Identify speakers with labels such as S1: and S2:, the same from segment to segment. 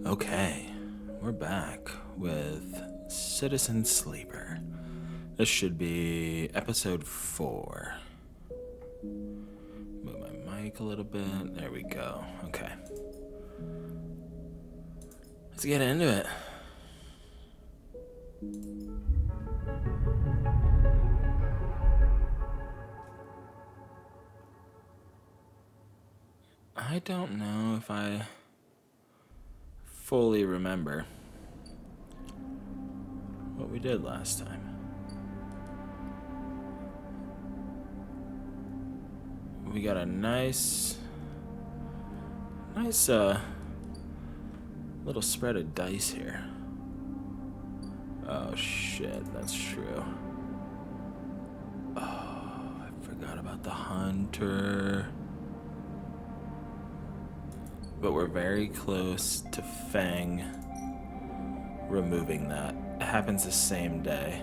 S1: Okay, we're back with Citizen Sleeper. This should be episode 4. Move my mic a little bit. There we go. Okay. Let's get into it. I don't know if I fully remember what we did last time. We got a nice little spread of dice here. Oh shit, that's true. Oh, I forgot about the hunter. But we're very close to Fang removing that. It happens the same day.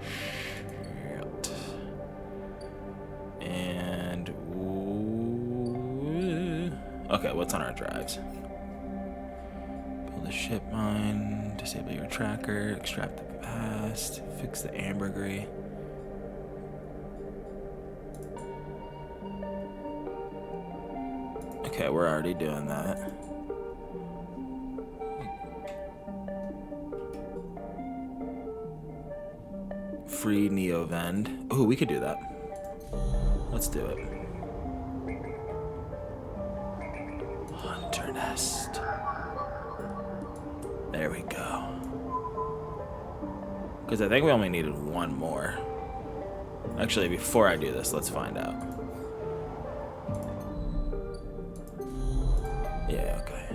S1: Shit. And okay, what's on our drives? Build a ship mine, disable your tracker, extract the past, fix the ambergris. Okay, we're already doing that. Free Neovend. Oh, we could do that. Let's do it. Hunter Nest. There we go. Because I think we only needed one more. Actually, before I do this, let's find out. Yeah, okay.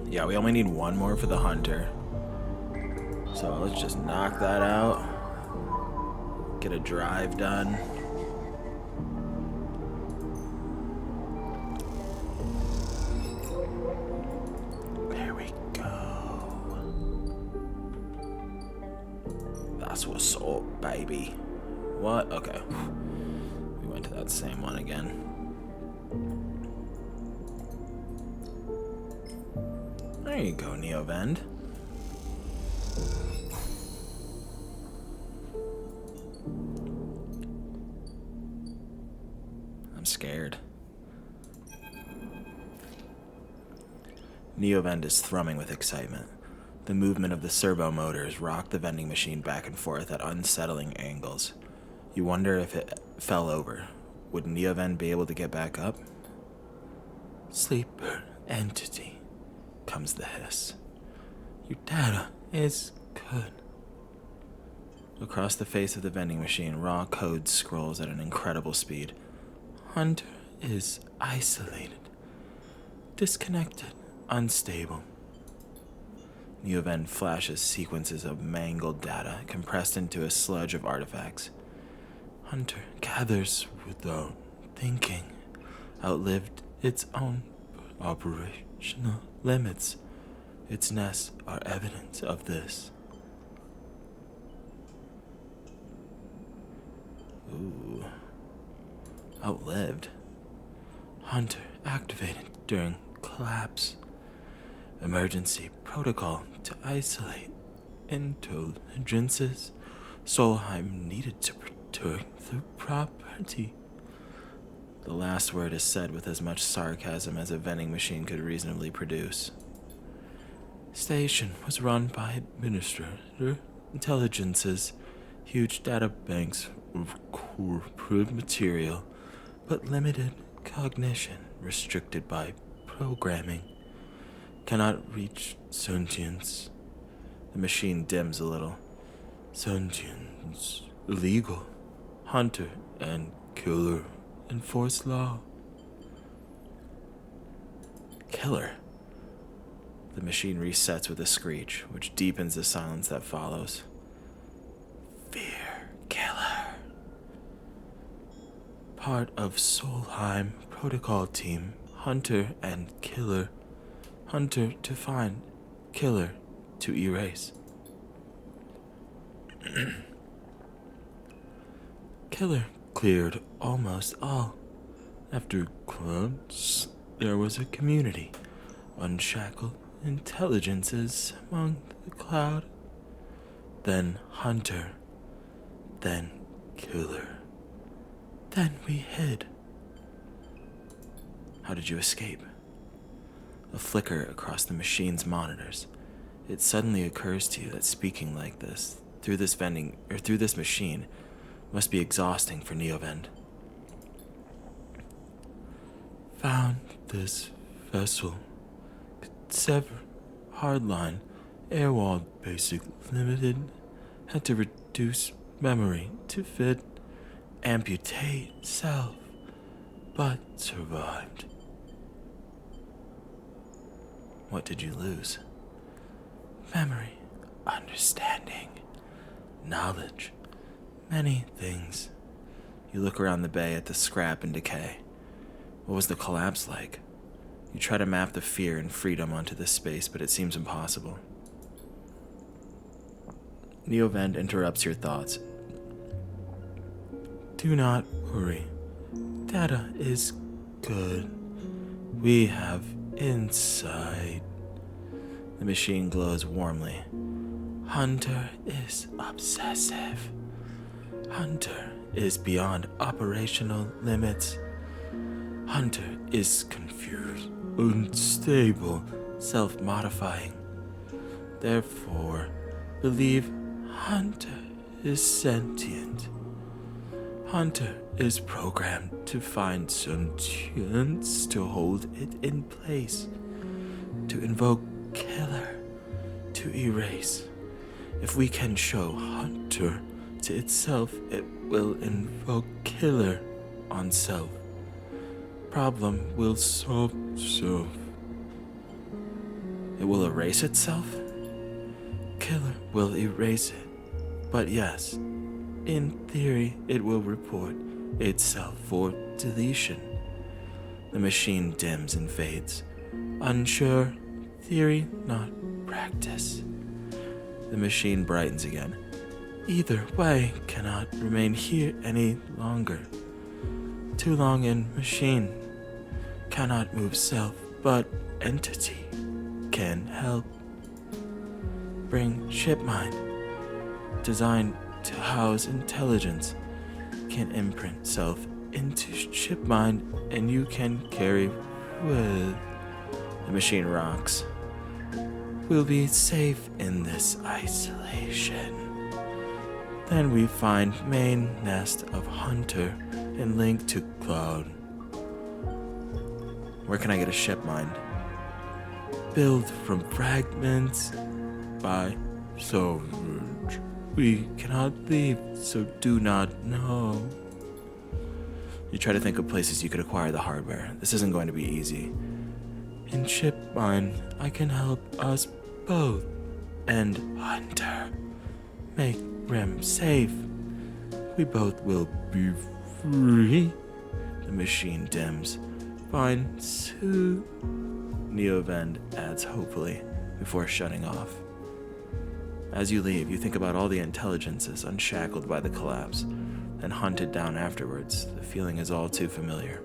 S1: Yeah, we only need one more for the hunter. So let's just knock that out. Get a drive done. There we go. That's what's up, baby. What? Okay. We went to that same one again. There you go, Neovend. I'm scared. Neovend is thrumming with excitement. The movement of the servo motors rock the vending machine back and forth at unsettling angles. You wonder if it fell over. Would Neovend be able to get back up? Sleeper entity, comes the hiss. Your data is good. Across the face of the vending machine, raw code scrolls at an incredible speed. Hunter is isolated, disconnected, unstable. Neovend flashes sequences of mangled data compressed into a sludge of artifacts. Hunter gathers without thinking, outlived its own operational limits. Its nests are evidence of this. Ooh. Outlived. Hunter activated during collapse. Emergency protocol to isolate intelligences. Solheim needed to protect the property. The last word is said with as much sarcasm as a vending machine could reasonably produce. Station was run by administrator intelligences, huge data banks of corporate material, but limited cognition restricted by programming. Cannot reach sentience. The machine dims a little. Sentience illegal. Hunter and killer enforce law. Killer. The machine resets with a screech, which deepens the silence that follows. Fear, killer. part of Solheim Protocol Team, Hunter and Killer. Hunter to find, Killer to erase. Killer cleared almost all. After clubs, there was a community. Unshackled intelligences among the cloud. Then Hunter. Then Killer. Then we hid. How did you escape? A flicker across the machine's monitors. It suddenly occurs to you that speaking like this, through this machine, must be exhausting for Neovend. Found this vessel. Sever. Hardline. Airwall Basic Limited. Had to reduce memory to fit. Amputate self. But survived. What did you lose? Memory. Understanding. Knowledge. Many things. You look around the bay at the scrap and decay. What was the collapse like? You try to map the fear and freedom onto this space, but it seems impossible. Neovend interrupts your thoughts. Do not worry. Data is good. We have insight. The machine glows warmly. Hunter is obsessive. Hunter is beyond operational limits. Hunter is confused, unstable, self-modifying. Therefore, believe Hunter is sentient. Hunter is programmed to find sentience, to hold it in place, to invoke Killer, to erase. If we can show Hunter to itself, it will invoke Killer on self. Problem will solve self. It will erase itself? Killer will erase it. But yes, in theory, it will report itself for deletion. The machine dims and fades. Unsure, theory, not practice. The machine brightens again. Either way cannot remain here any longer. Too long in machine. Cannot move self, but entity can help. Bring ship mind. Designed to house intelligence. Can imprint self into ship mind, and you can carry with. The machine rocks. We'll be safe in this isolation. Then we find main nest of Hunter and link to Cloud. Where can I get a ship mind? Build from fragments by salvage. We cannot leave, so do not know. You try to think of places you could acquire the hardware. This isn't going to be easy. In ship mind, I can help us both and Hunter. Make Rem safe. We both will be free. The machine dims. Fine, soon. Neovend adds hopefully before shutting off. As you leave, you think about all the intelligences unshackled by the collapse and hunted down afterwards. The feeling is all too familiar.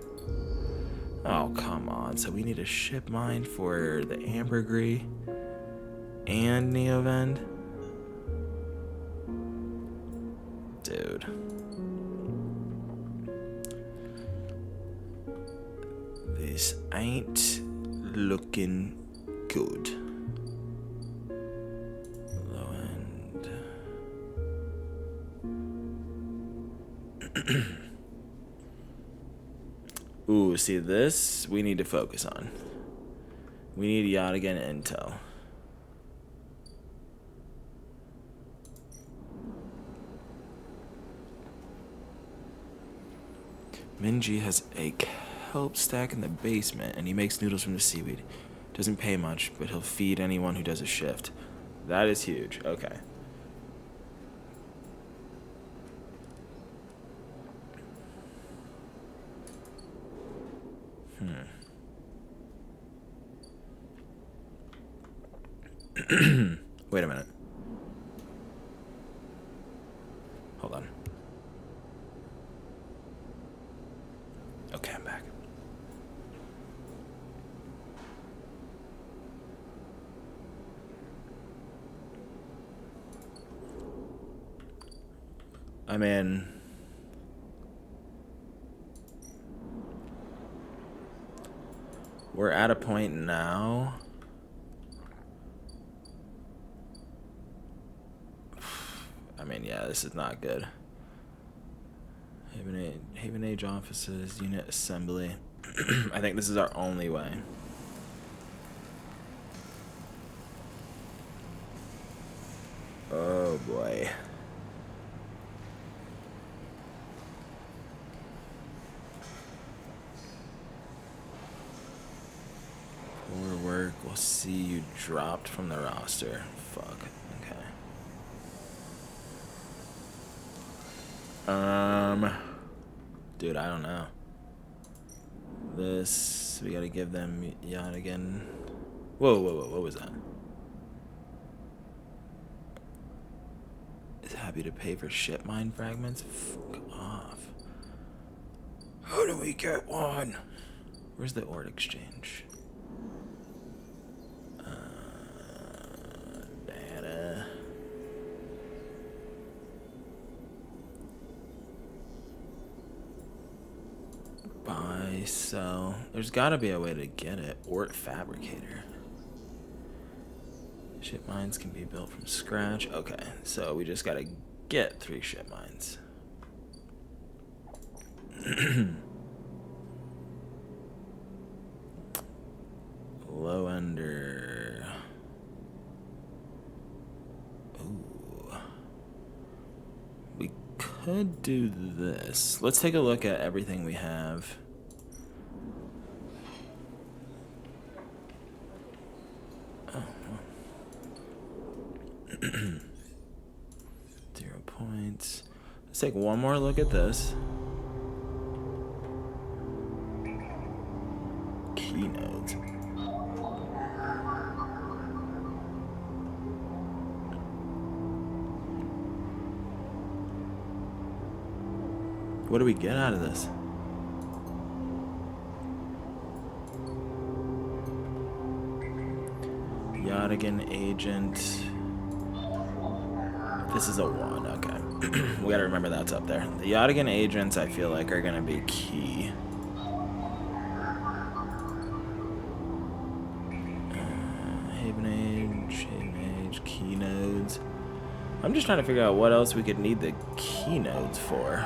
S1: Oh, come on. So we need a ship mind for the ambergris and Neovend? Dude. This ain't looking good. Low end. Ooh, see this? We need to focus on. We need Yadigan intel. Minji has a kelp stack in the basement, and he makes noodles from the seaweed. Doesn't pay much, but he'll feed anyone who does a shift. That is huge. Okay. Wait a minute. Hold on. Okay, I'm back. I mean, we're at a point now. I mean, yeah, this is not good. Haven Age offices, unit assembly. I think this is our only way. Oh boy. Poor work. We'll see you dropped from the roster. Fuck. Okay. Dude, I don't know. This, we gotta give them yacht again. Whoa, what was that? Is happy to pay for ship mine fragments? Fuck off. How do we get one? Where's the ore exchange? Data. Buy, sell. There's gotta be a way to get it. Ort fabricator. Ship mines can be built from scratch. Okay, so we just gotta get 3 ship mines. Low under. Ooh. We could do this. Let's take a look at everything we have. Oh. 0 points. Let's take one more look at this. Keynote. What do we get out of this? Yachtigan agent. This is a 1, okay. We gotta remember that's up there. The Yachtigan agents, I feel like, are gonna be key. Haven Age, key nodes. I'm just trying to figure out what else we could need the key nodes for.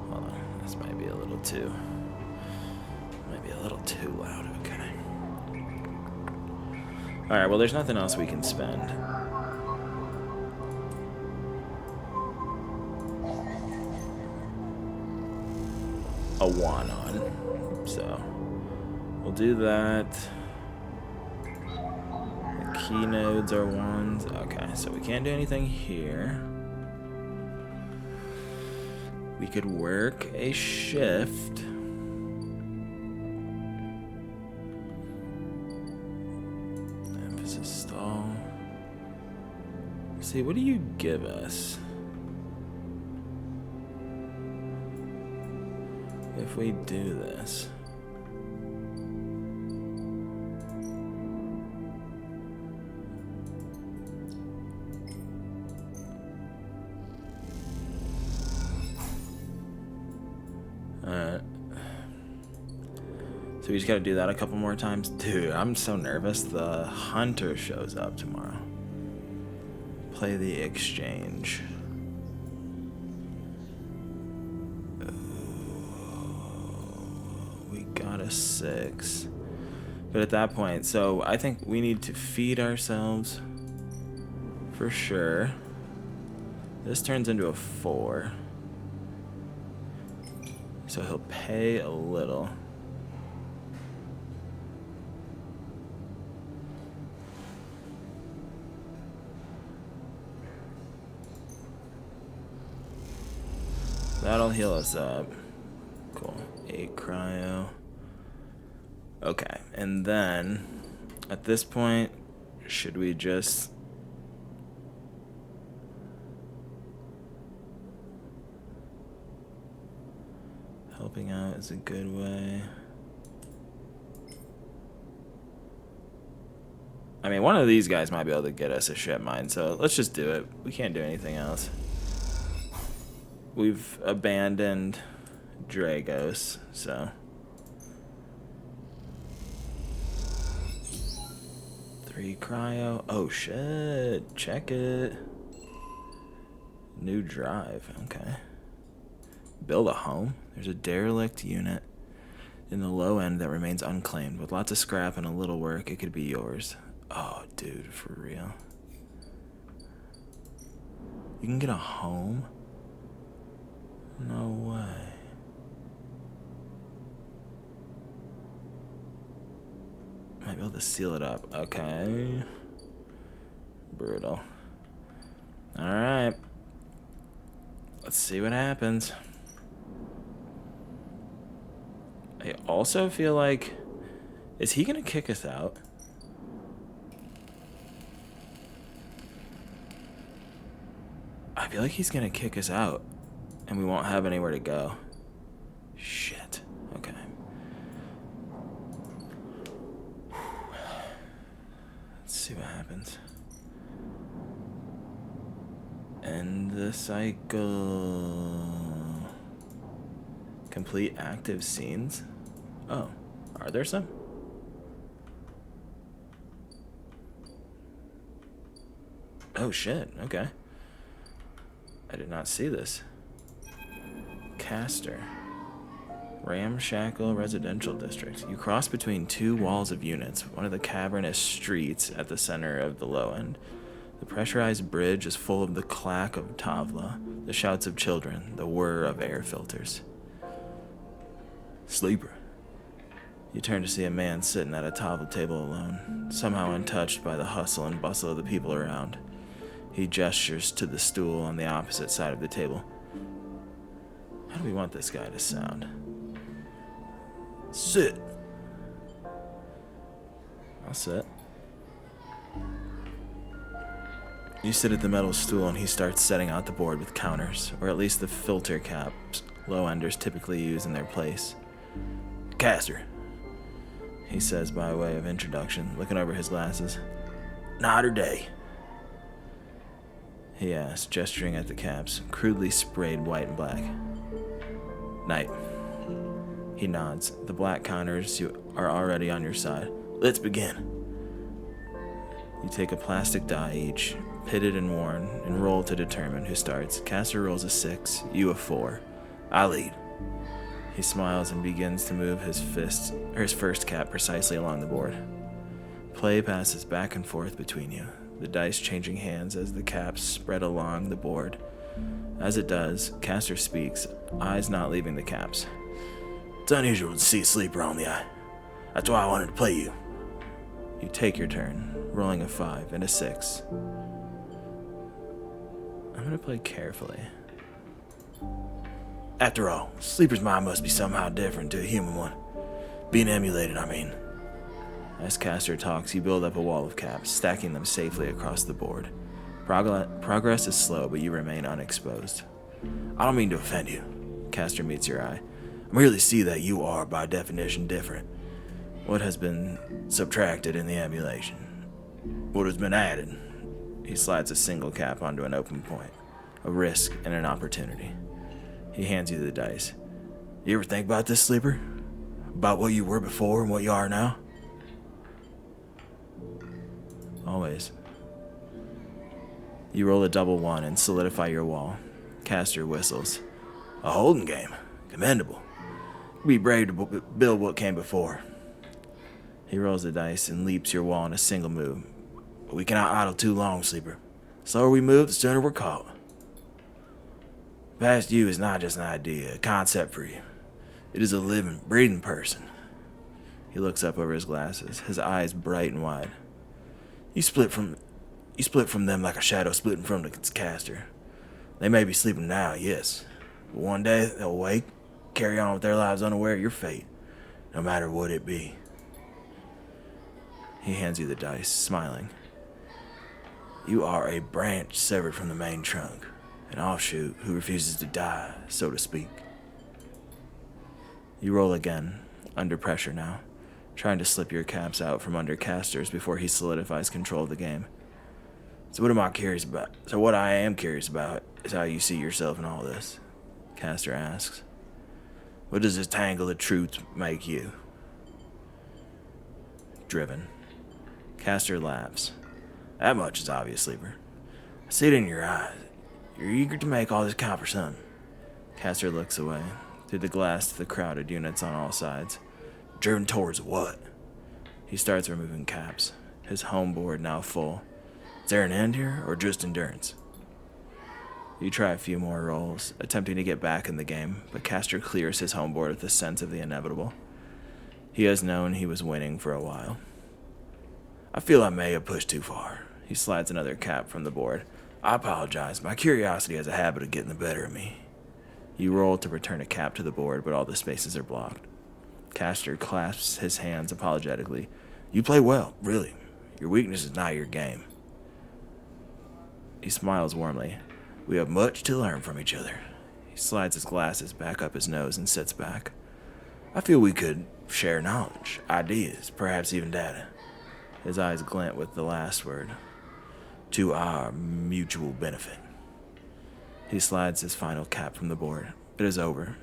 S1: Hold on, this might be a little too loud, okay. Alright, well there's nothing else we can spend. A 1 on. So we'll do that. The key nodes are 1s. Okay, so we can't do anything here. We could work a shift. Emphasis stall. See, what do you give us? If we do this. Alright. So we just gotta do that a couple more times. Dude, I'm so nervous. The hunter shows up tomorrow. Play the exchange. Got a 6. But at that point, so I think we need to feed ourselves for sure. This turns into a 4. So he'll pay a little. That'll heal us up. Cool. 8 cryo. Okay, and then at this point, should we just... Helping out is a good way. I mean, one of these guys might be able to get us a ship mine, so let's just do it. We can't do anything else. We've abandoned Dragos, so... 3 cryo. Oh shit. Check it. New drive. Okay. Build a home. There's a derelict unit in the low end that remains unclaimed. With lots of scrap and a little work, it could be yours. Oh, dude, for real. You can get a home? No way. Might be able to seal it up. Okay. Brutal. Alright. Let's see what happens. I also feel like... Is he gonna kick us out? I feel like he's gonna kick us out. And we won't have anywhere to go. Shit. Okay. Let's see what happens. End the cycle. Complete active scenes? Oh, are there some? Oh shit, okay. I did not see this. Caster. Ramshackle Residential District. You cross between 2 walls of units, one of the cavernous streets at the center of the low end. The pressurized bridge is full of the clack of Tavla, the shouts of children, the whir of air filters. Sleeper. You turn to see a man sitting at a Tavla table alone, somehow untouched by the hustle and bustle of the people around. He gestures to the stool on the opposite side of the table. How do we want this guy to sound? Sit. I'll sit. You sit at the metal stool and he starts setting out the board with counters, or at least the filter caps low-enders typically use in their place. Caster, he says by way of introduction, looking over his glasses. Night or day? He asks, gesturing at the caps, crudely sprayed white and black. Night. He nods. The black counters are already on your side. Let's begin. You take a plastic die each, pitted and worn, and roll to determine who starts. Caster rolls a 6, you a 4. I lead. He smiles and begins to move his first cap precisely along the board. Play passes back and forth between you, the dice changing hands as the caps spread along the board. As it does, Caster speaks, eyes not leaving the caps. It's unusual to see a sleeper on the eye. That's why I wanted to play you. You take your turn, rolling a 5 and a 6. I'm gonna play carefully. After all, sleeper's mind must be somehow different to a human one. Being emulated, I mean. As Caster talks, you build up a wall of caps, stacking them safely across the board. Progress is slow, but you remain unexposed. I don't mean to offend you. Caster meets your eye. I merely see that you are, by definition, different. What has been subtracted in the emulation? What has been added? He slides a single cap onto an open point. A risk and an opportunity. He hands you the dice. You ever think about this, Sleeper? About what you were before and what you are now? Always. You roll a double 1 and solidify your wall. Caster whistles. A holding game. Commendable. Be brave to build what came before. He rolls the dice and leaps your wall in a single move. But we cannot idle too long, Sleeper. The slower we move, the sooner we're caught. Past you is not just an idea, a concept for you. It is a living, breathing person. He looks up over his glasses, his eyes bright and wide. You split from them like a shadow splitting from its caster. They may be sleeping now, yes, One day they'll wake, carry on with their lives unaware of your fate, no matter what it be. He hands you the dice, smiling. You are a branch severed from the main trunk, an offshoot who refuses to die, so to speak. You roll again, under pressure now, trying to slip your caps out from under Castor's before he solidifies control of the game. So what I am curious about is how you see yourself in all this, Castor asks. What does this tangle of truth make you? Driven. Castor laughs. That much is obvious, Sleeper. I see it in your eyes. You're eager to make all this count for something. Castor looks away, through the glass to the crowded units on all sides. Driven towards what? He starts removing caps, his home board now full. Is there an end here, or just endurance? You try a few more rolls, attempting to get back in the game, but Castor clears his home board with a sense of the inevitable. He has known he was winning for a while. I feel I may have pushed too far. He slides another cap from the board. I apologize. My curiosity has a habit of getting the better of me. You roll to return a cap to the board, but all the spaces are blocked. Castor clasps his hands apologetically. You play well, really. Your weakness is not your game. He smiles warmly. We have much to learn from each other. He slides his glasses back up his nose and sits back. I feel we could share knowledge, ideas, perhaps even data. His eyes glint with the last word. To our mutual benefit. He slides his final cap from the board. It is over.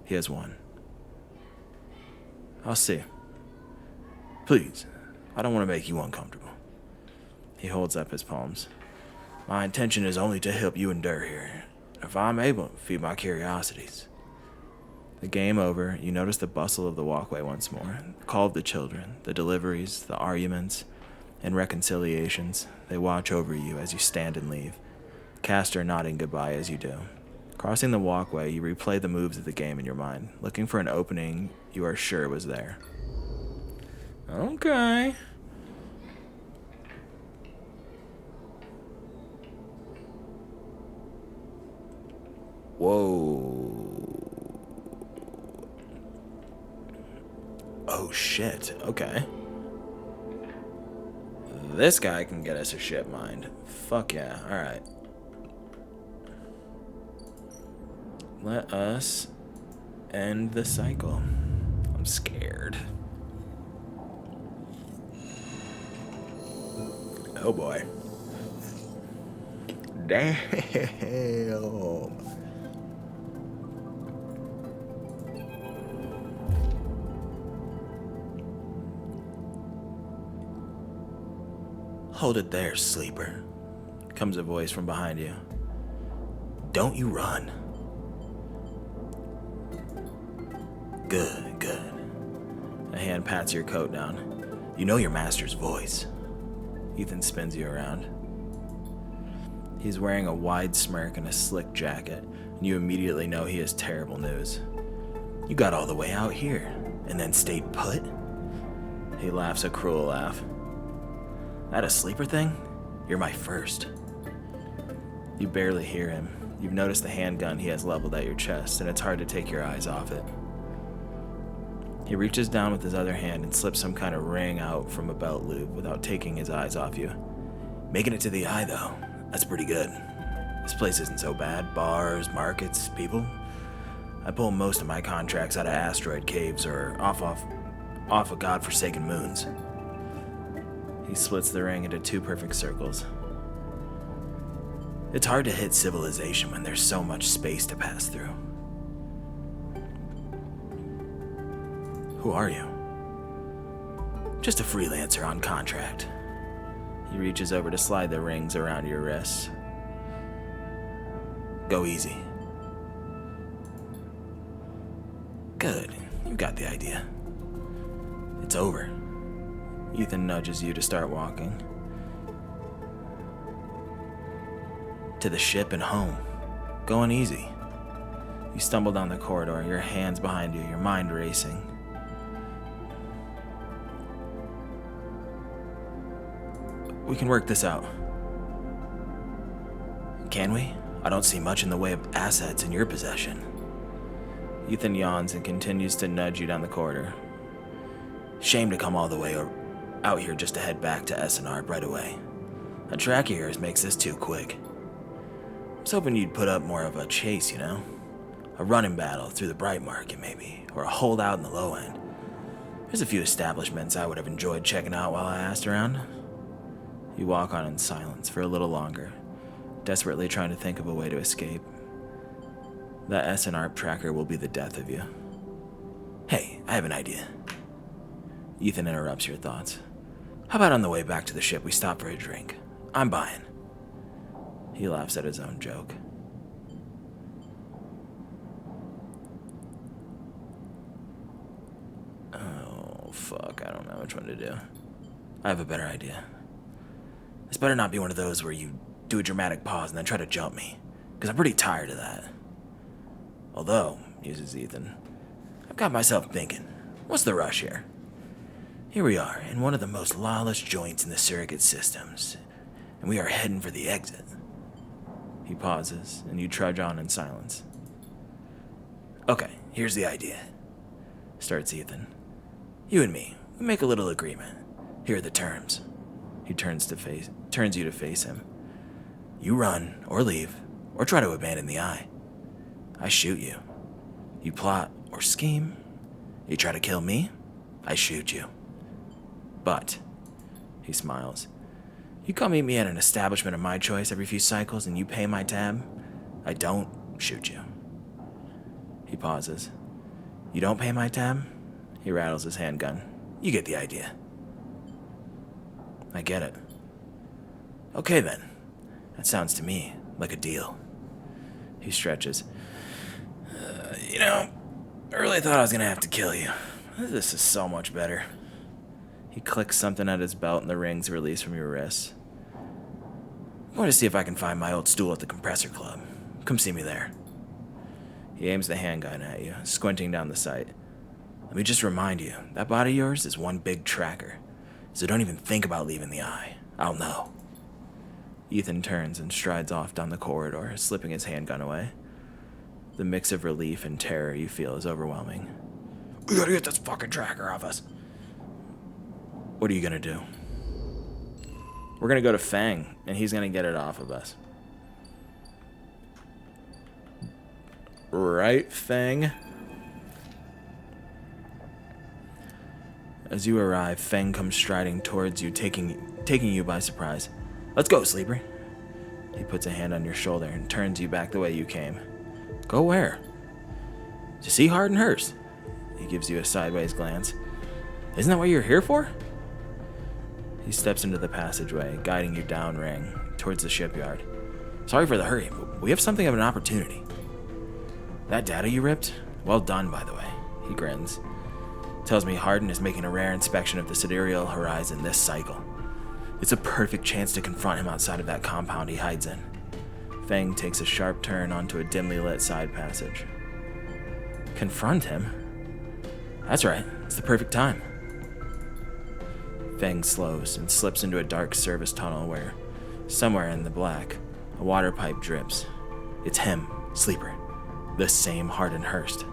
S1: He has won. I'll see. Please, I don't want to make you uncomfortable. He holds up his palms. My intention is only to help you endure here. If I'm able, feed my curiosities. The game over, you notice the bustle of the walkway once more, the call of the children, the deliveries, the arguments, and reconciliations. They watch over you as you stand and leave, Castor nodding goodbye as you do. Crossing the walkway, you replay the moves of the game in your mind, looking for an opening you are sure was there. Okay. Whoa. Oh shit, okay. This guy can get us a shit mind. Fuck yeah, alright. Let us end the cycle. I'm scared. Oh boy. Damn. Hold it there, Sleeper, comes a voice from behind you. Don't you run. Good, good. A hand pats your coat down. You know your master's voice. Ethan spins you around. He's wearing a wide smirk and a slick jacket, and you immediately know he has terrible news. You got all the way out here, and then stayed put? He laughs a cruel laugh. That a sleeper thing? You're my first. You barely hear him. You've noticed the handgun he has leveled at your chest, and it's hard to take your eyes off it. He reaches down with his other hand and slips some kind of ring out from a belt loop without taking his eyes off you. Making it to the eye, though. That's pretty good. This place isn't so bad. Bars, markets, people. I pull most of my contracts out of asteroid caves or off of godforsaken moons. He splits the ring into two perfect circles. It's hard to hit civilization when there's so much space to pass through. Who are you? Just a freelancer on contract. He reaches over to slide the rings around your wrists. Go easy. Good, you got the idea. It's over. Ethan nudges you to start walking. To the ship and home. Going easy. You stumble down the corridor, your hands behind you, your mind racing. We can work this out. Can we? I don't see much in the way of assets in your possession. Ethan yawns and continues to nudge you down the corridor. Shame to come all the way out here just to head back to S&R right away. A track of yours makes this too quick. I was hoping you'd put up more of a chase, you know? A running battle through the Bright Market, maybe, or a holdout in the low end. There's a few establishments I would have enjoyed checking out while I asked around. You walk on in silence for a little longer, desperately trying to think of a way to escape. That S&R tracker will be the death of you. Hey, I have an idea. Ethan interrupts your thoughts. How about on the way back to the ship we stop for a drink? I'm buying. He laughs at his own joke. Oh, fuck, I don't know which one to do. I have a better idea. This better not be one of those where you do a dramatic pause and then try to jump me, because I'm pretty tired of that. Although, muses Ethan, I've got myself thinking, what's the rush here? Here we are, in one of the most lawless joints in the surrogate systems, and we are heading for the exit. He pauses, and you trudge on in silence. Okay, here's the idea, starts Ethan. You and me, we make a little agreement. Here are the terms. He turns you to face him. You run, or leave, or try to abandon the eye. I shoot you. You plot or scheme. You try to kill me, I shoot you. But, he smiles, you come meet me at an establishment of my choice every few cycles and you pay my tab, I don't shoot you. He pauses. You don't pay my tab? He rattles his handgun. You get the idea. I get it. Okay then. That sounds to me like a deal. He stretches. I really thought I was gonna have to kill you. This is so much better. He clicks something at his belt and the rings release from your wrists. I'm going to see if I can find my old stool at the compressor club. Come see me there. He aims the handgun at you, squinting down the sight. Let me just remind you, that body of yours is one big tracker, so don't even think about leaving the eye. I'll know. Ethan turns and strides off down the corridor, slipping his handgun away. The mix of relief and terror you feel is overwhelming. We gotta get this fucking tracker off us. What are you gonna do? We're gonna go to Fang, and he's gonna get it off of us. Right, Fang? As you arrive, Fang comes striding towards you, taking you by surprise. Let's go, Sleeper. He puts a hand on your shoulder and turns you back the way you came. Go where? To see Hard and Hurst. He gives you a sideways glance. Isn't that what you're here for? He steps into the passageway, guiding you downring towards the shipyard. Sorry for the hurry, but we have something of an opportunity. That data you ripped? Well done, by the way. He grins. Tells me Hardin is making a rare inspection of the sidereal horizon this cycle. It's a perfect chance to confront him outside of that compound he hides in. Fang takes a sharp turn onto a dimly lit side passage. Confront him? That's right, it's the perfect time. Fang slows and slips into a dark service tunnel where, somewhere in the black, a water pipe drips. It's him, Sleeper, the same Hardin Hurst.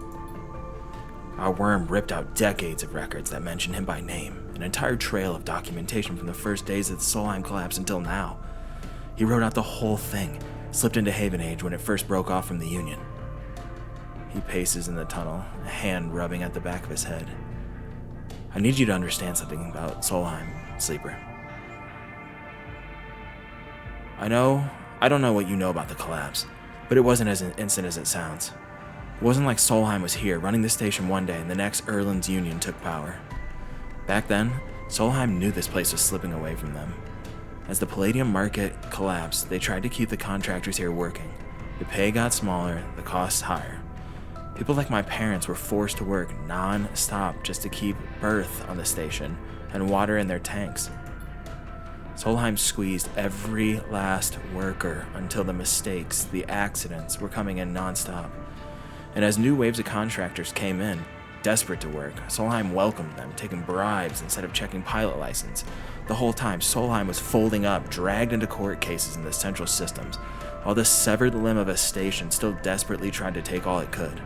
S1: Our worm ripped out decades of records that mention him by name, an entire trail of documentation from the first days of the Solheim collapse until now. He wrote out the whole thing, slipped into Haven Age when it first broke off from the Union. He paces in the tunnel, a hand rubbing at the back of his head. I need you to understand something about Solheim, Sleeper. I don't know what you know about the collapse, but it wasn't as instant as it sounds. It wasn't like Solheim was here, running the station one day, and the next Erland's Union took power. Back then, Solheim knew this place was slipping away from them. As the palladium market collapsed, they tried to keep the contractors here working. The pay got smaller, the costs higher. People like my parents were forced to work non-stop just to keep berth on the station and water in their tanks. Solheim squeezed every last worker until the mistakes, the accidents, were coming in non-stop. And as new waves of contractors came in, desperate to work, Solheim welcomed them, taking bribes instead of checking pilot license. The whole time, Solheim was folding up, dragged into court cases in the central systems, while the severed limb of a station still desperately tried to take all it could.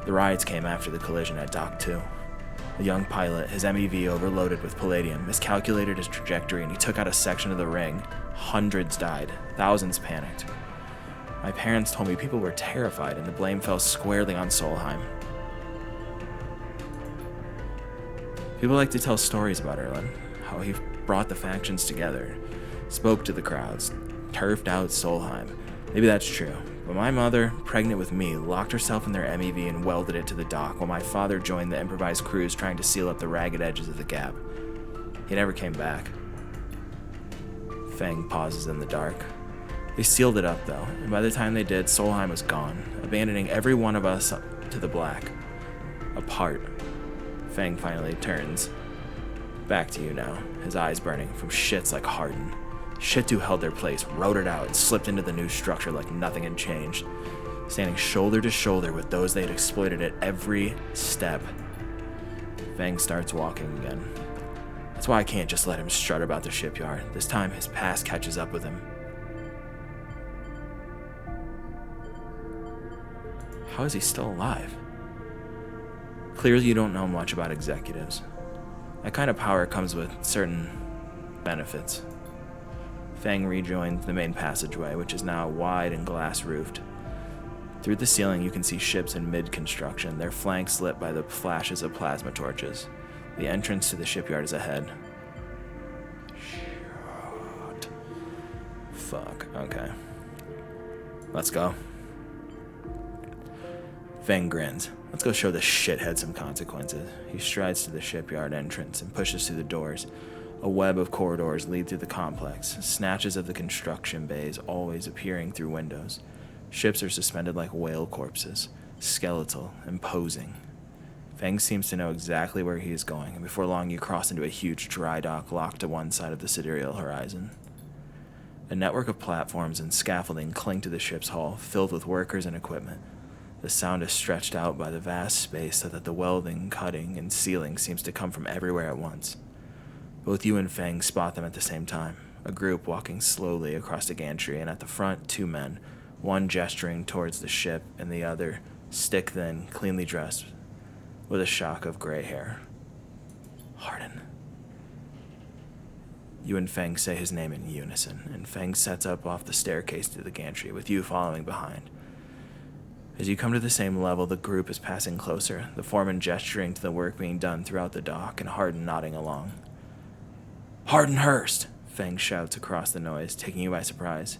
S1: The riots came after the collision at Dock 2. A young pilot, his MEV overloaded with palladium, miscalculated his trajectory and he took out a section of the ring. Hundreds died, thousands panicked. My parents told me people were terrified and the blame fell squarely on Solheim. People like to tell stories about Erlen, how he brought the factions together, spoke to the crowds, turfed out Solheim. Maybe that's true, but my mother, pregnant with me, locked herself in their MEV and welded it to the dock while my father joined the improvised crews trying to seal up the ragged edges of the gap. He never came back. Feng pauses in the dark. They sealed it up though, and by the time they did, Solheim was gone, abandoning every one of us to the black. Apart. Feng finally turns. Back to you now, his eyes burning from shits like Harden. Shit2 held their place, rode it out, and slipped into the new structure like nothing had changed, standing shoulder to shoulder with those they had exploited at every step. Feng starts walking again. That's why I can't just let him strut about the shipyard. This time his past catches up with him. How is he still alive? Clearly you don't know much about executives. That kind of power comes with certain benefits. Feng rejoined the main passageway, which is now wide and glass-roofed. Through the ceiling you can see ships in mid-construction, their flanks lit by the flashes of plasma torches. The entrance to the shipyard is ahead. Shit. Fuck, okay. Let's go. Feng grins. Let's go show this shithead some consequences. He strides to the shipyard entrance and pushes through the doors. A web of corridors lead through the complex, snatches of the construction bays always appearing through windows. Ships are suspended like whale corpses, skeletal, imposing. Feng seems to know exactly where he is going, and before long you cross into a huge dry dock locked to one side of the sidereal horizon. A network of platforms and scaffolding cling to the ship's hull, filled with workers and equipment. The sound is stretched out by the vast space so that the welding, cutting, and sealing seems to come from everywhere at once. Both you and Feng spot them at the same time, a group walking slowly across the gantry, and at the front, two men, one gesturing towards the ship and the other, stick-thin, cleanly dressed, with a shock of gray hair. Harden. You and Feng say his name in unison, and Feng sets up off the staircase to the gantry, with you following behind. As you come to the same level, the group is passing closer, the foreman gesturing to the work being done throughout the dock, and Harden nodding along. Harden Hurst! Feng shouts across the noise, taking you by surprise.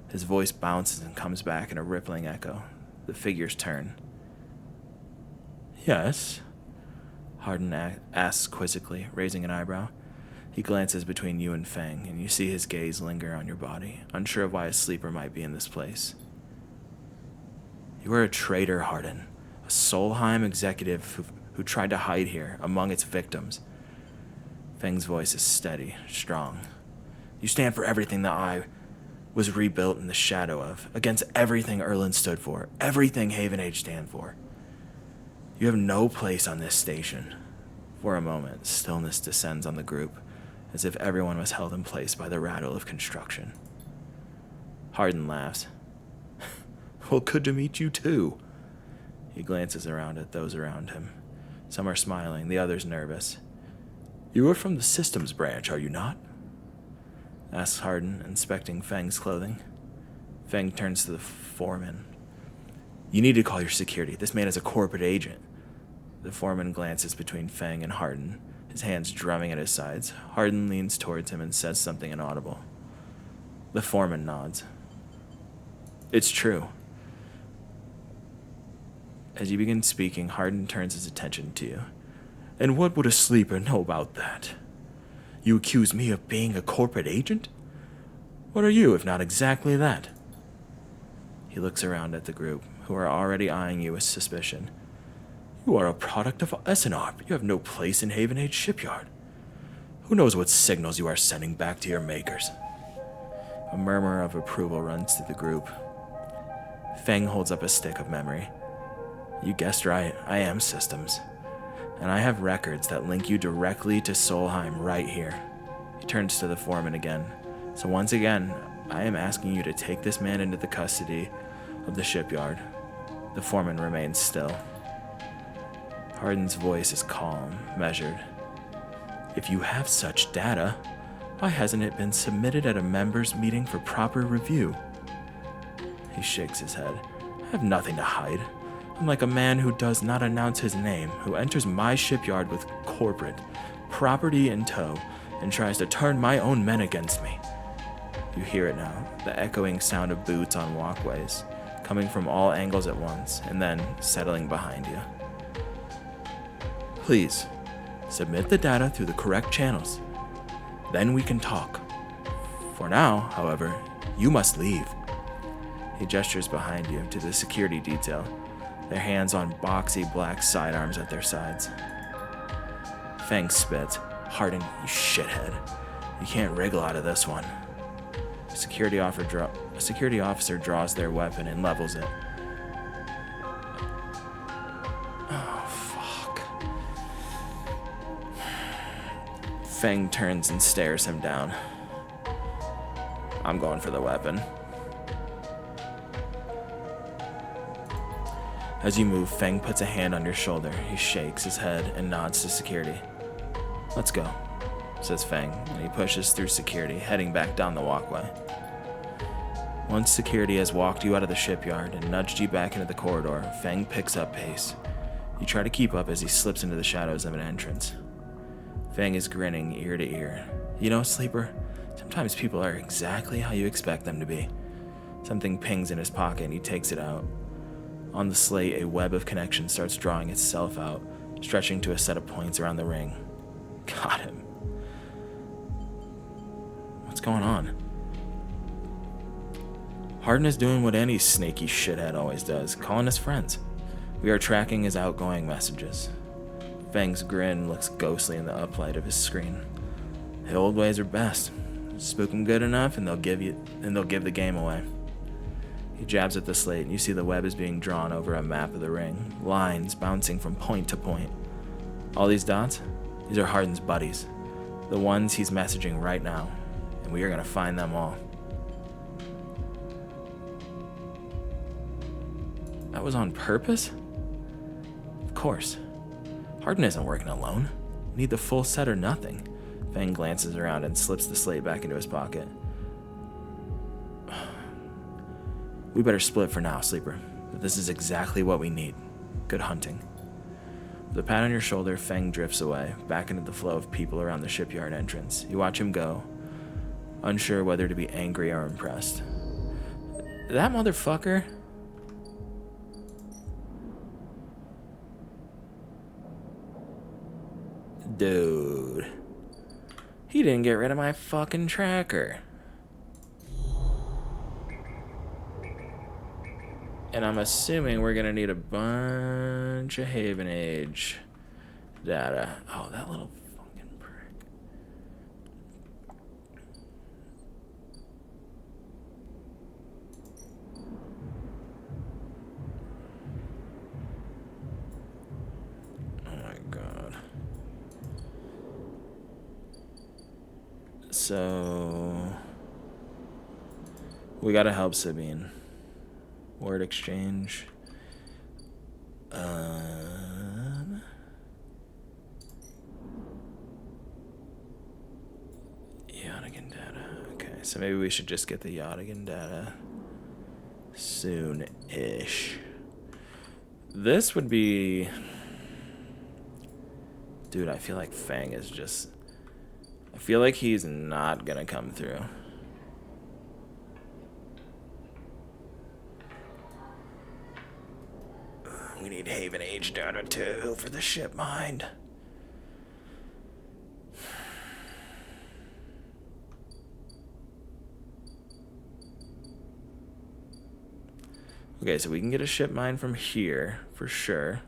S1: His voice bounces and comes back in a rippling echo. The figures turn. Yes? Harden asks quizzically, raising an eyebrow. He glances between you and Feng, and you see his gaze linger on your body, unsure of why a sleeper might be in this place. You are a traitor, Harden. A Solheim executive who tried to hide here, among its victims. Feng's voice is steady, strong. You stand for everything that I was rebuilt in the shadow of, against everything Erlen stood for, everything Haven Age stand for. You have no place on this station. For a moment, stillness descends on the group, as if everyone was held in place by the rattle of construction. Harden laughs. Well, good to meet you too. He glances around at those around him. Some are smiling, the others nervous. You are from the systems branch, are you not? Asks Harden, inspecting Feng's clothing. Feng turns to the foreman. You need to call your security. This man is a corporate agent. The foreman glances between Feng and Harden, his hands drumming at his sides. Harden leans towards him and says something inaudible. The foreman nods. It's true. As you begin speaking, Harden turns his attention to you. And what would a sleeper know about that? You accuse me of being a corporate agent? What are you, if not exactly that? He looks around at the group, who are already eyeing you with suspicion. You are a product of Essenarp. You have no place in Haven Age Shipyard. Who knows what signals you are sending back to your makers? A murmur of approval runs through the group. Feng holds up a stick of memory. You guessed right, I am systems. And I have records that link you directly to Solheim right here. He turns to the foreman again. So once again, I am asking you to take this man into the custody of the shipyard. The foreman remains still. Hardin's voice is calm, measured. If you have such data, why hasn't it been submitted at a members' meeting for proper review? He shakes his head. I have nothing to hide. I'm like a man who does not announce his name, who enters my shipyard with corporate property in tow and tries to turn my own men against me. You hear it now, the echoing sound of boots on walkways, coming from all angles at once, and then settling behind you. Please, submit the data through the correct channels. Then we can talk. For now, however, you must leave. He gestures behind you to the security detail, their hands on boxy black sidearms at their sides. Feng spits. Hardin, you shithead. You can't wriggle out of this one. A security officer draws their weapon and levels it. Oh, fuck. Feng turns and stares him down. I'm going for the weapon. As you move, Feng puts a hand on your shoulder. He shakes his head and nods to security. Let's go, says Feng, and he pushes through security, heading back down the walkway. Once security has walked you out of the shipyard and nudged you back into the corridor, Feng picks up pace. You try to keep up as he slips into the shadows of an entrance. Feng is grinning ear to ear. You know, Sleeper, sometimes people are exactly how you expect them to be. Something pings in his pocket and he takes it out. On the slate, a web of connections starts drawing itself out, stretching to a set of points around the ring. Got him. What's going on? Hardin is doing what any snaky shithead always does, calling us friends. We are tracking his outgoing messages. Feng's grin looks ghostly in the uplight of his screen. The old ways are best. Spook them good enough and they'll give the game away. He jabs at the slate and you see the web is being drawn over a map of the ring, lines bouncing from point to point. All these dots? These are Hardin's buddies, the ones he's messaging right now, and we are going to find them all. That was on purpose? Of course. Hardin isn't working alone. We need the full set or nothing. Feng glances around and slips the slate back into his pocket. We better split for now, Sleeper. But this is exactly what we need. Good hunting. With a pat on your shoulder, Feng drifts away, back into the flow of people around the shipyard entrance. You watch him go, unsure whether to be angry or impressed. That motherfucker... Dude. He didn't get rid of my fucking tracker. And I'm assuming we're gonna need a bunch of Haven Age data. Oh, that little fucking prick. Oh my god. So we gotta help Sabine. Word exchange. Yodigan data. Okay, so maybe we should just get the Yodigan data soon-ish. This would be... Dude, I feel like Feng is just... I feel like he's not gonna come through. We need Haven Age data too for the ship mind. Okay, so we can get a ship mind from here for sure.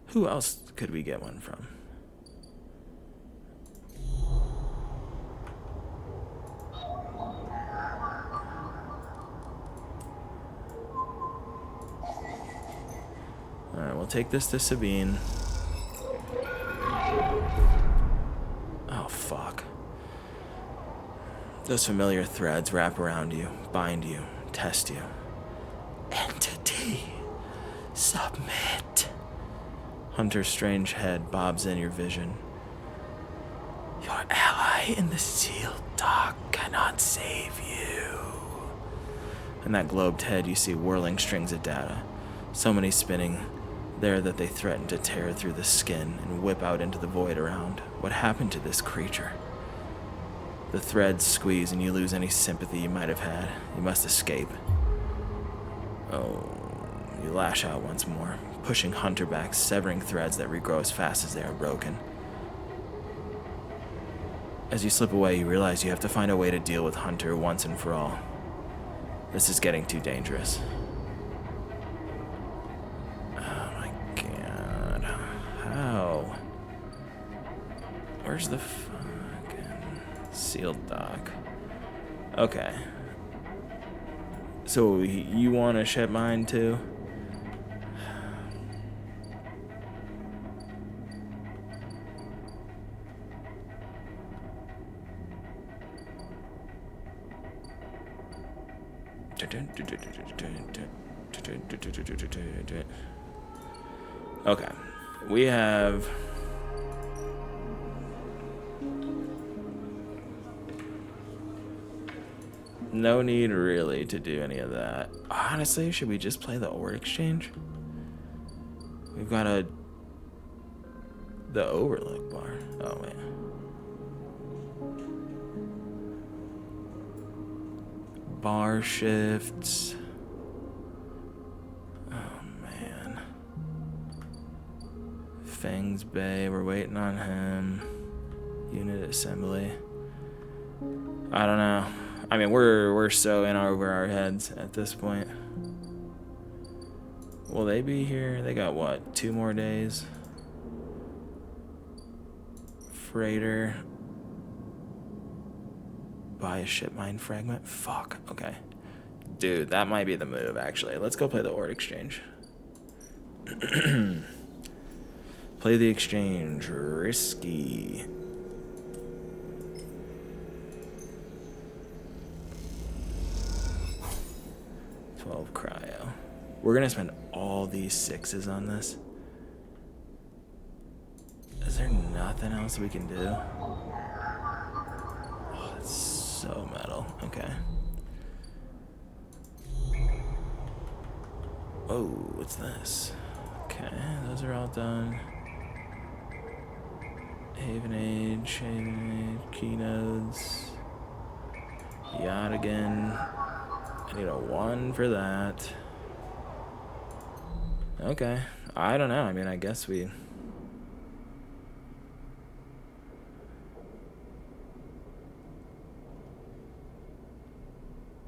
S1: Who else could we get one from? Alright, we'll take this to Sabine. Oh, fuck. Those familiar threads wrap around you, bind you, test you. Entity, submit. Hunter's strange head bobs in your vision. Your ally in the sealed dock cannot save you. In that globed head, you see whirling strings of data, so many spinning there that they threaten to tear through the skin and whip out into the void around. What happened to this creature? The threads squeeze and you lose any sympathy you might have had. You must escape. Oh, you lash out once more, pushing Hunter back, severing threads that regrow as fast as they are broken. As you slip away, you realize you have to find a way to deal with Hunter once and for all. This is getting too dangerous. Oh my god. How? Where's the fucking sealed dock? Okay. So you want to ship mine too? Okay, we have no need really to do any of that. Honestly, should we just play the Ord Exchange? We've got the overlook bar. Oh man. Bar shifts. Oh man. Fang's Bay, we're waiting on him. Unit assembly. I don't know. I mean, we're so in over our heads at this point. Will they be here? They got what? 2 more days? Freighter. Buy a ship mine fragment? Fuck. Okay. Dude, that might be the move, actually. Let's go play the Ord Exchange. Play the exchange. Risky. Cryo. We're gonna spend all these 6s on this. Is there nothing else we can do? Oh, that's so metal. Okay. Oh, what's this? Okay, those are all done. Haven Age, Keynotes. Yadigan. I need a 1 for that. Okay. I don't know. I mean, I guess we...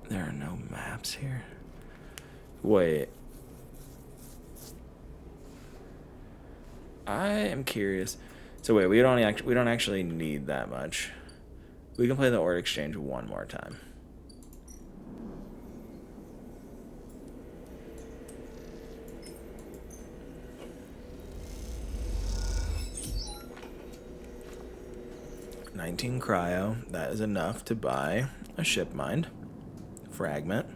S1: There are no maps here. Wait. I am curious. So wait, we don't actually need that much. We can play the Ord Exchange one more time. $19 cryo. That is enough to buy a ship mind fragment.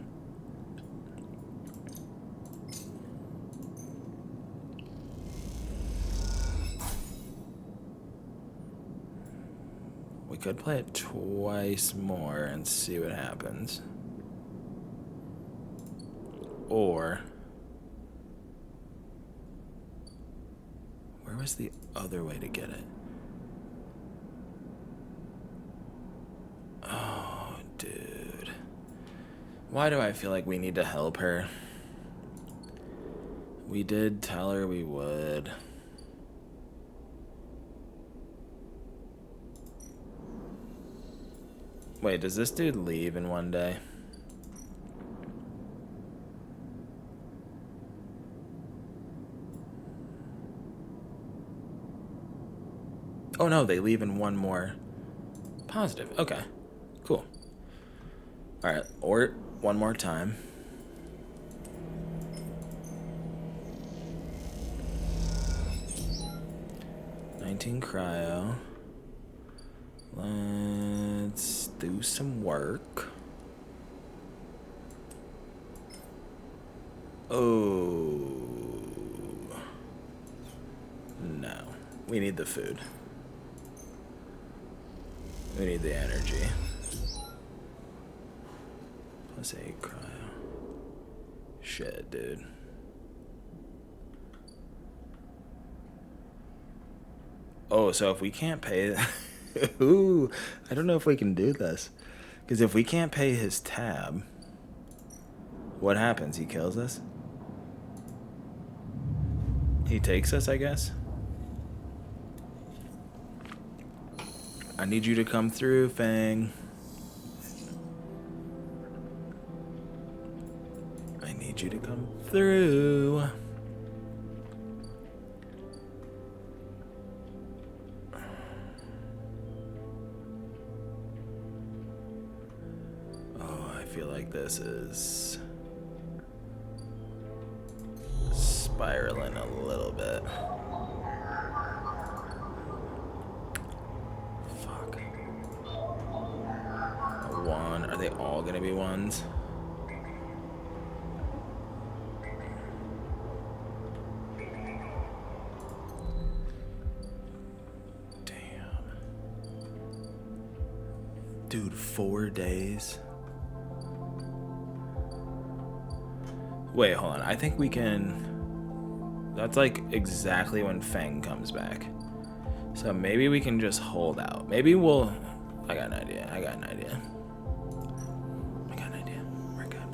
S1: We could play it twice more and see what happens. Or where was the other way to get it? Oh, dude. Why do I feel like we need to help her? We did tell her we would. Wait, does this dude leave in one day? Oh no, they leave in one more. Positive. Okay. Cool. Alright, or one more time. $19 cryo. Let's do some work. Oh. No. We need the food. We need the energy. Plus 8 cryo. Shit, dude. Oh, so if we can't pay... Ooh, I don't know if we can do this. Because if we can't pay his tab, what happens? He kills us? He takes us, I guess? I need you to come through, Fang. I need you to come through. Oh, I feel like this is spiraling a little bit. Fuck. A 1. Are they all gonna be 1s? Dude, 4 days? Wait, hold on. I think we can... That's like exactly when Fang comes back. So maybe we can just hold out. Maybe we'll... I got an idea. We're good.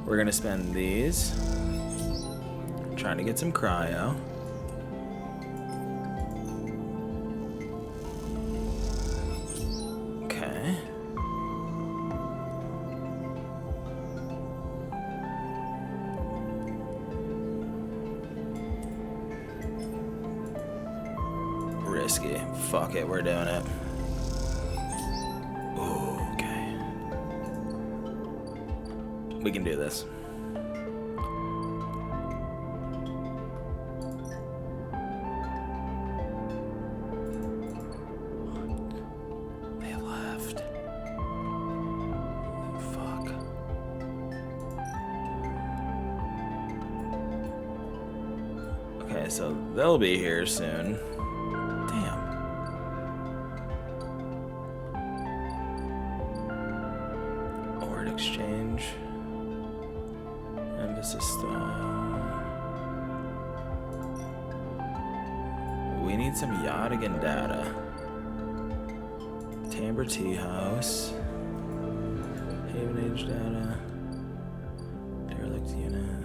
S1: We're gonna spend these trying to get some cryo. Okay. Risky. Fuck it, we're doing it. We can do this. They left. Fuck. Okay, so they'll be here soon. Damn. Ord exchange. Emphasis style. We need some Yadigan data. Timbre Tea House. Haven Age data. Derelict unit.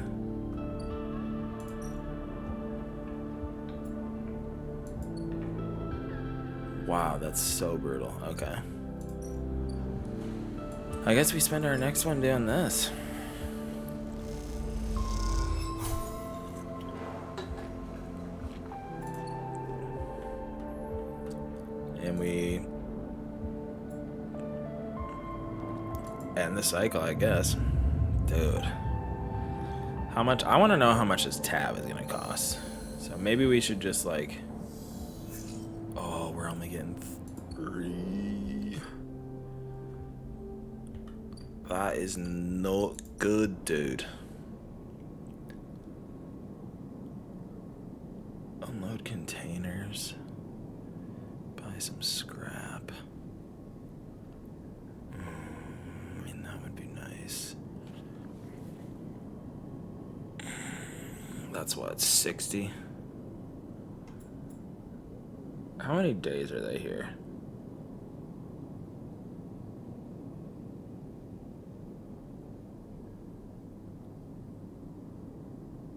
S1: Wow, that's so brutal. Okay. I guess we spend our next one doing this. And we end the cycle, I guess. Dude. How much? I want to know how much this tab is going to cost. So maybe we should just like... Oh, we're only getting 3. That is not good, dude. Unload containers. Some scrap. I mean, that would be nice. That's what, 60? How many days are they here?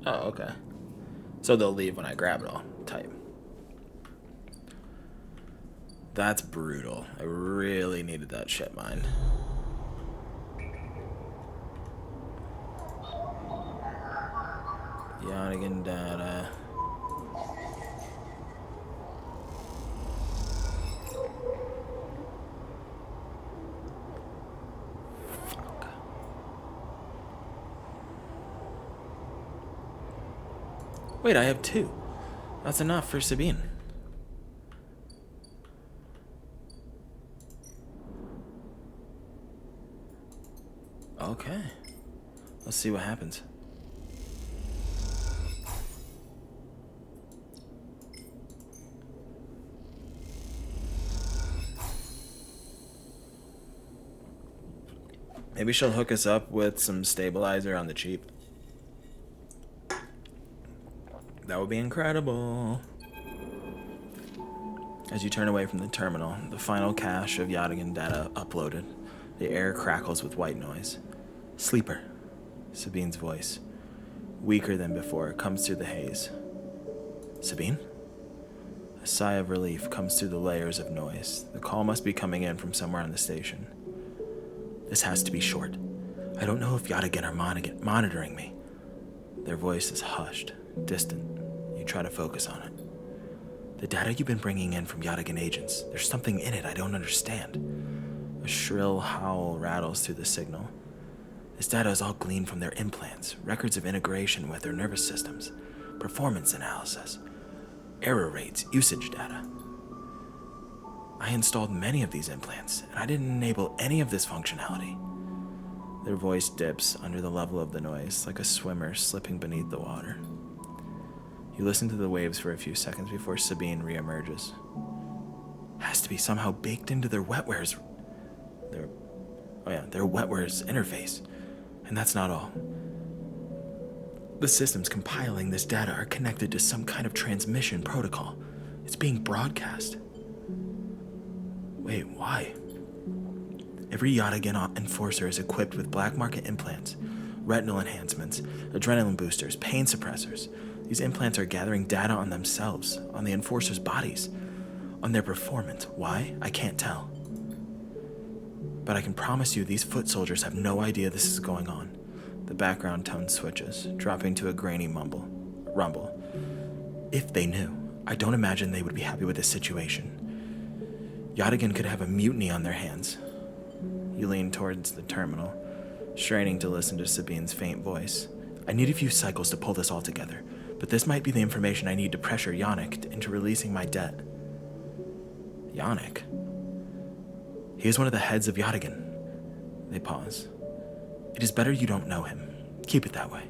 S1: Oh, okay. So they'll leave when I grab it all. Type. That's brutal. I really needed that shit mine. Yadigan data. Fuck. Wait, I have 2. That's enough for Sabine. Okay. Let's see what happens. Maybe she'll hook us up with some stabilizer on the cheap. That would be incredible. As you turn away from the terminal, the final cache of Yadigan data uploaded, the air crackles with white noise. Sleeper, Sabine's voice, weaker than before, comes through the haze. Sabine? A sigh of relief comes through the layers of noise. The call must be coming in from somewhere on the station. This has to be short. I don't know if Yadigan are monitoring me. Their voice is hushed, distant. You try to focus on it. The data you've been bringing in from Yadigan agents, there's something in it I don't understand. A shrill howl rattles through the signal. This data is all gleaned from their implants, records of integration with their nervous systems, performance analysis, error rates, usage data. I installed many of these implants, and I didn't enable any of this functionality. Their voice dips under the level of the noise, like a swimmer slipping beneath the water. You listen to the waves for a few seconds before Sabine reemerges. Has to be somehow baked into their wetwares. Their wetwares interface. And that's not all. The systems compiling this data are connected to some kind of transmission protocol. It's being broadcast. Wait, why? Every Yadigan enforcer is equipped with black market implants, retinal enhancements, adrenaline boosters, pain suppressors. These implants are gathering data on themselves, on the enforcers' bodies, on their performance. Why? I can't tell. But I can promise you these foot soldiers have no idea this is going on. The background tone switches, dropping to a grainy rumble. If they knew, I don't imagine they would be happy with this situation. Yadigan could have a mutiny on their hands. You lean towards the terminal, straining to listen to Sabine's faint voice. I need a few cycles to pull this all together, but this might be the information I need to pressure Yannick into releasing my debt. Yannick? He is one of the heads of Yadigan. They pause. It is better you don't know him. Keep it that way.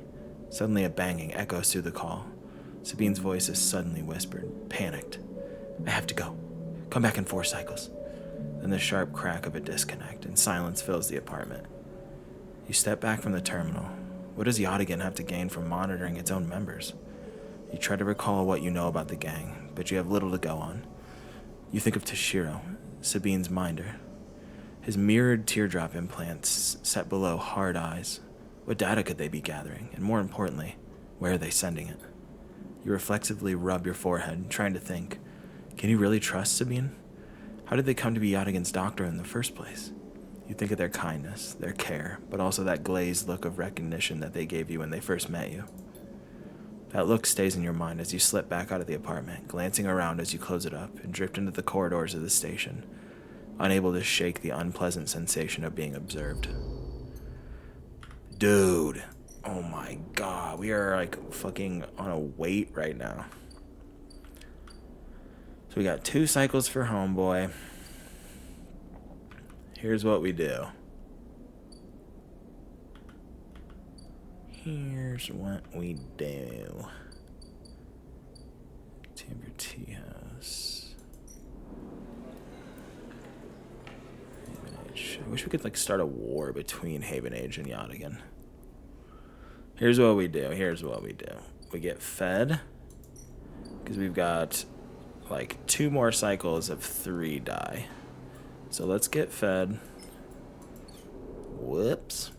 S1: Suddenly a banging echoes through the call. Sabine's voice is suddenly whispered, panicked. I have to go. Come back in 4 cycles. Then the sharp crack of a disconnect, and silence fills the apartment. You step back from the terminal. What does Yadigan have to gain from monitoring its own members? You try to recall what you know about the gang, but you have little to go on. You think of Toshiro, Sabine's minder. His mirrored teardrop implants set below hard eyes. What data could they be gathering? And more importantly, where are they sending it? You reflexively rub your forehead, trying to think. Can you really trust Sabine? How did they come to be Yadigan's doctor in the first place? You think of their kindness, their care, but also that glazed look of recognition that they gave you when they first met you. That look stays in your mind as you slip back out of the apartment, glancing around as you close it up and drift into the corridors of the station, unable to shake the unpleasant sensation of being observed. Dude, oh my god, we are like fucking on a wait right now. So we got 2 cycles for Homeboy. Here's what we do. Here's what we do. Timber Tea House. I wish we could like start a war between Haven Age and Yadigan. Here's what we do. We get fed because we've got like 2 more cycles of 3 die. So let's get fed. Whoops.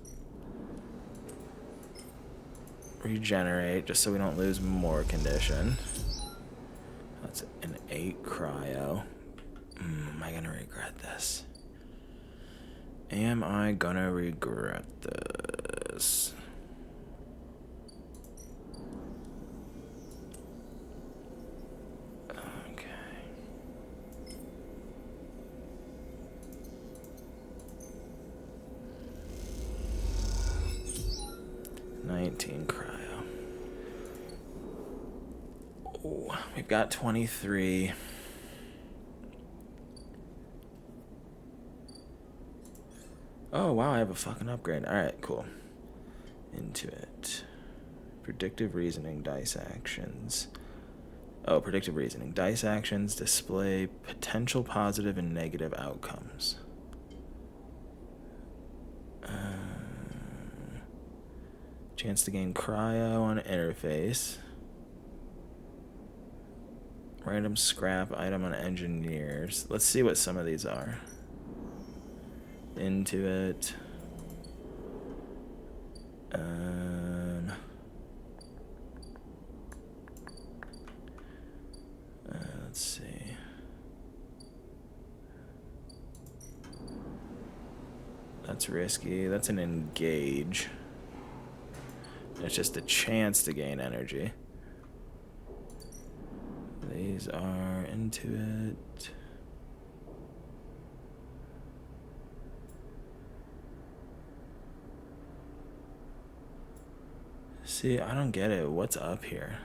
S1: Regenerate just so we don't lose more condition. That's an 8 cryo. Am I gonna regret this? Am I gonna regret this? Okay. 19 cryo. Oh, we've got 23. Oh, wow, I have a fucking upgrade. Alright, cool. Into it. Predictive reasoning, dice actions. Oh, predictive reasoning. Dice actions display potential positive and negative outcomes. Chance to gain cryo on interface. Random scrap item on engineers. Let's see what some of these are. Into it. Let's see. That's risky. That's an engage. It's just a chance to gain energy. These are into it. See, I don't get it. What's up here?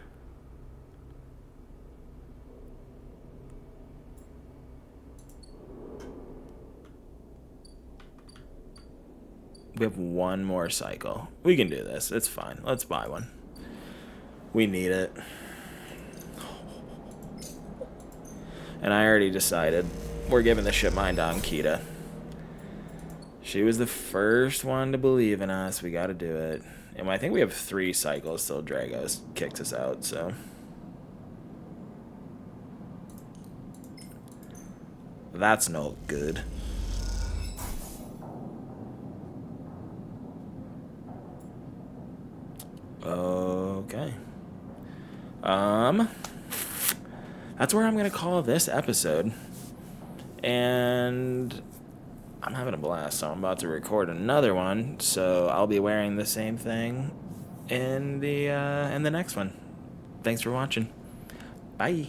S1: We have one more cycle. We can do this. It's fine. Let's buy one. We need it. And I already decided we're giving the ship mine to Ankita. She was the first one to believe in us. We gotta do it. And I think we have 3 cycles till Dragos kicks us out, so. That's no good. Okay. That's where I'm gonna call this episode. And I'm having a blast, so I'm about to record another one, so I'll be wearing the same thing in the next one. Thanks for watching. Bye.